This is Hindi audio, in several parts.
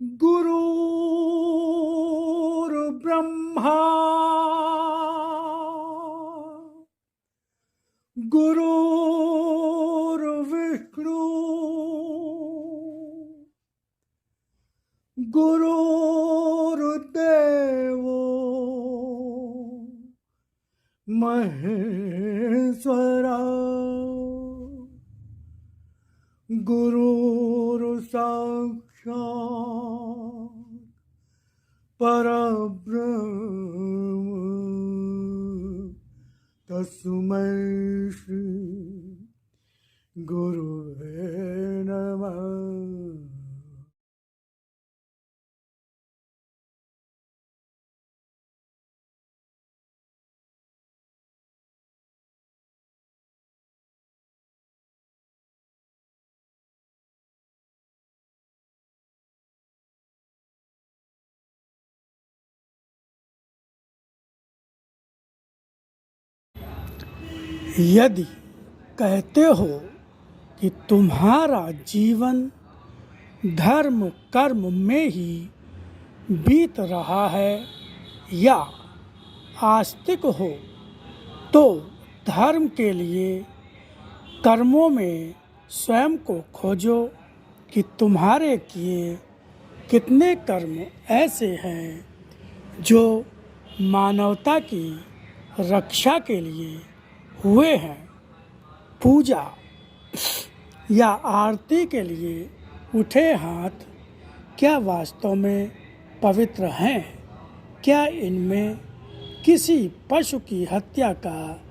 गुरुर्ब्रह्मा गुरुर्विष्णु गुरुर्देवो महेश्वरा गुरुर्साक्षात् परब्रह्म तस्मै श्री गुरुवे नमः। यदि कहते हो कि तुम्हारा जीवन धर्म कर्म में ही बीत रहा है या आस्तिक हो, तो धर्म के लिए कर्मों में स्वयं को खोजो कि तुम्हारे किए कितने कर्म ऐसे हैं जो मानवता की रक्षा के लिए हुए हैं। पूजा या आरती के लिए उठे हाथ क्या वास्तव में पवित्र हैं? क्या इनमें किसी पशु की हत्या का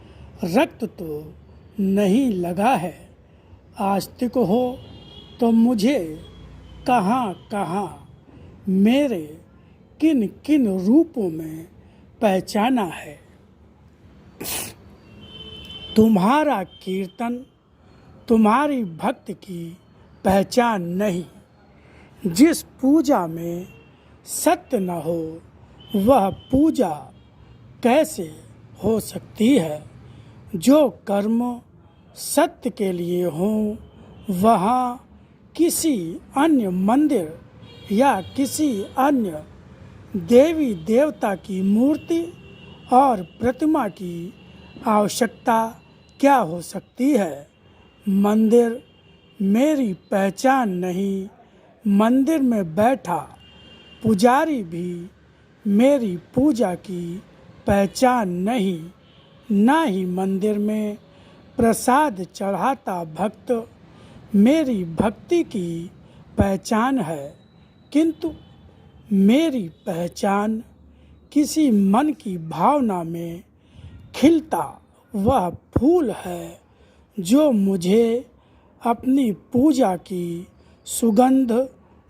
रक्त तो नहीं लगा है? आस्तिक हो तो मुझे कहाँ कहाँ मेरे किन किन रूपों में पहचाना है। तुम्हारा कीर्तन तुम्हारी भक्ति की पहचान नहीं। जिस पूजा में सत्य न हो वह पूजा कैसे हो सकती है? जो कर्म सत्य के लिए हों वहाँ किसी अन्य मंदिर या किसी अन्य देवी देवता की मूर्ति और प्रतिमा की आवश्यकता क्या हो सकती है? मंदिर मेरी पहचान नहीं, मंदिर में बैठा पुजारी भी मेरी पूजा की पहचान नहीं, ना ही मंदिर में प्रसाद चढ़ाता भक्त मेरी भक्ति की पहचान है। किंतु मेरी पहचान किसी मन की भावना में खिलता वह फूल है जो मुझे अपनी पूजा की सुगंध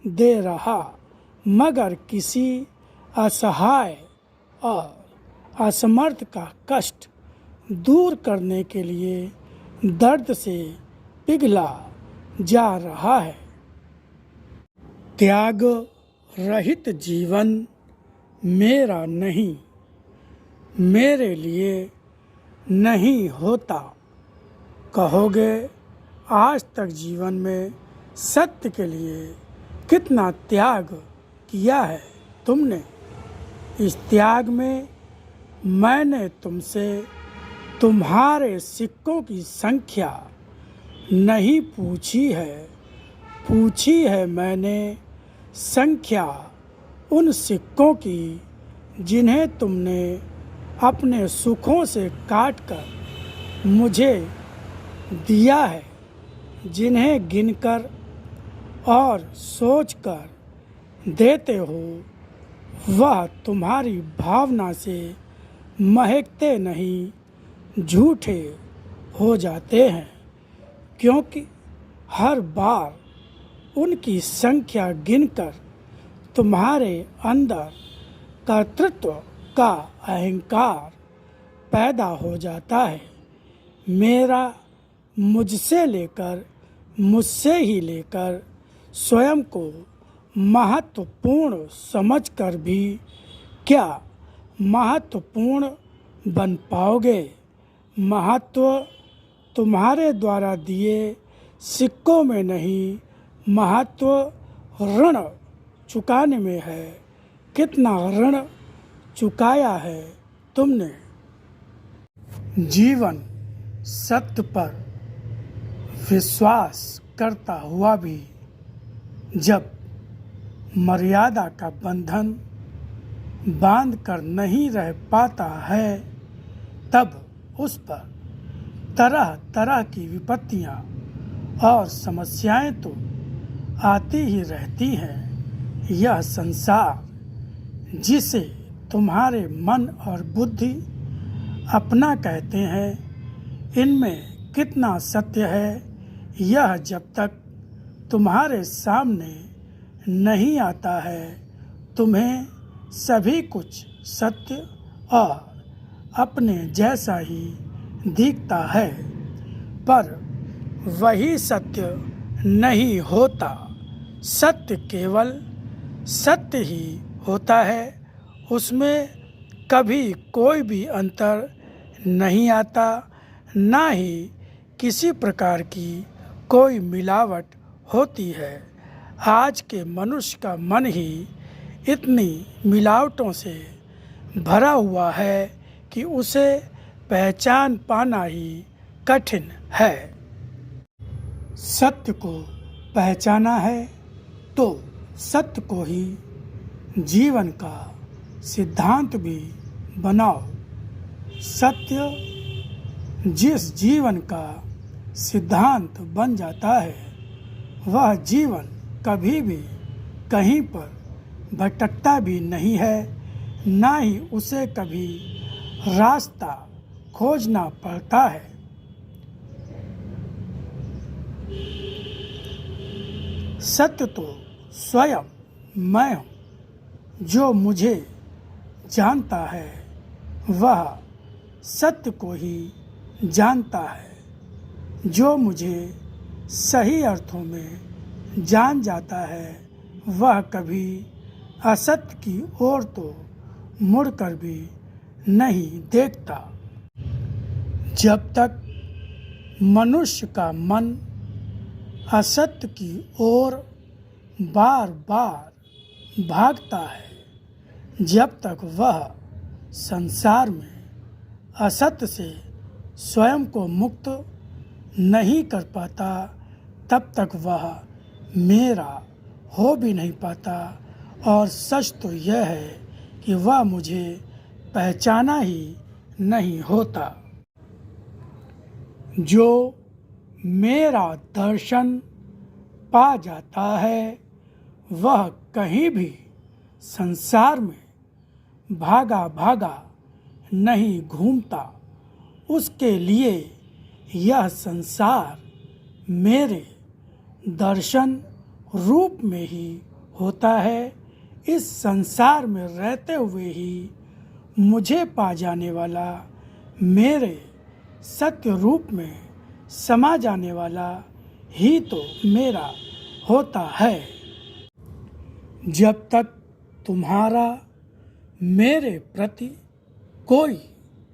दे रहा, मगर किसी असहाय और असमर्थ का कष्ट दूर करने के लिए दर्द से पिघला जा रहा है। त्याग रहित जीवन मेरा नहीं, मेरे लिए नहीं होता। कहोगे आज तक जीवन में सत्य के लिए कितना त्याग किया है तुमने? इस त्याग में मैंने तुमसे तुम्हारे सिक्कों की संख्या नहीं पूछी है, पूछी है मैंने संख्या उन सिक्कों की जिन्हें तुमने अपने सुखों से काटकर मुझे दिया है, जिन्हें गिनकर और सोचकर देते हो वह तुम्हारी भावना से महकते नहीं, झूठे हो जाते हैं। क्योंकि हर बार उनकी संख्या गिनकर तुम्हारे अंदर कर्तृत्व का अहंकार पैदा हो जाता है। मेरा मुझसे लेकर मुझसे ही लेकर स्वयं को महत्वपूर्ण समझकर भी क्या महत्वपूर्ण बन पाओगे? महत्व तुम्हारे द्वारा दिए सिक्कों में नहीं, महत्व ऋण चुकाने में है, कितना ऋण चुकाया है तुमने। जीवन सत्य पर विश्वास करता हुआ भी जब मर्यादा का बंधन बांध कर नहीं रह पाता है, तब उस पर तरह तरह की विपत्तियां और समस्याएं तो आती ही रहती हैं। यह संसार जिसे तुम्हारे मन और बुद्धि अपना कहते हैं, इनमें कितना सत्य है, यह जब तक तुम्हारे सामने नहीं आता है, तुम्हें सभी कुछ सत्य और अपने जैसा ही दिखता है। पर वही सत्य नहीं होता। सत्य केवल सत्य ही होता है, उसमें कभी कोई भी अंतर नहीं आता, ना ही किसी प्रकार की कोई मिलावट होती है। आज के मनुष्य का मन ही इतनी मिलावटों से भरा हुआ है कि उसे पहचान पाना ही कठिन है। सत्य को पहचाना है तो सत्य को ही जीवन का सिद्धांत भी बनाओ। सत्य जिस जीवन का सिद्धांत बन जाता है, वह जीवन कभी भी कहीं पर भटकता भी नहीं है, ना ही उसे कभी रास्ता खोजना पड़ता है। सत्य तो स्वयं मैं हूँ। जो मुझे जानता है वह सत्य को ही जानता है। जो मुझे सही अर्थों में जान जाता है, वह कभी असत्य की ओर तो मुड़कर भी नहीं देखता। जब तक मनुष्य का मन असत्य की ओर बार बार भागता है, जब तक वह संसार में असत्य से स्वयं को मुक्त नहीं कर पाता, तब तक वह मेरा हो भी नहीं पाता। और सच तो यह है कि वह मुझे पहचाना ही नहीं होता। जो मेरा दर्शन पा जाता है, वह कहीं भी संसार में भागा भागा नहीं घूमता। उसके लिए यह संसार मेरे दर्शन रूप में ही होता है। इस संसार में रहते हुए ही मुझे पा जाने वाला, मेरे सत्य रूप में समा जाने वाला ही तो मेरा होता है। जब तक तुम्हारा मेरे प्रति कोई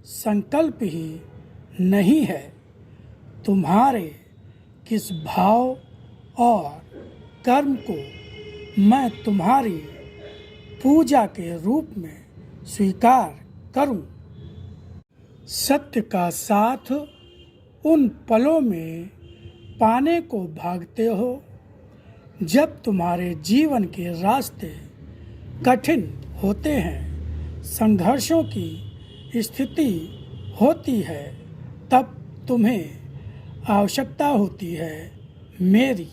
संकल्प ही नहीं है, तुम्हारे किस भाव और कर्म को मैं तुम्हारी पूजा के रूप में स्वीकार करूं। सत्य का साथ उन पलों में पाने को भागते हो जब तुम्हारे जीवन के रास्ते कठिन होते हैं, संघर्षों की स्थिति होती है, तब तुम्हें आवश्यकता होती है मेरी।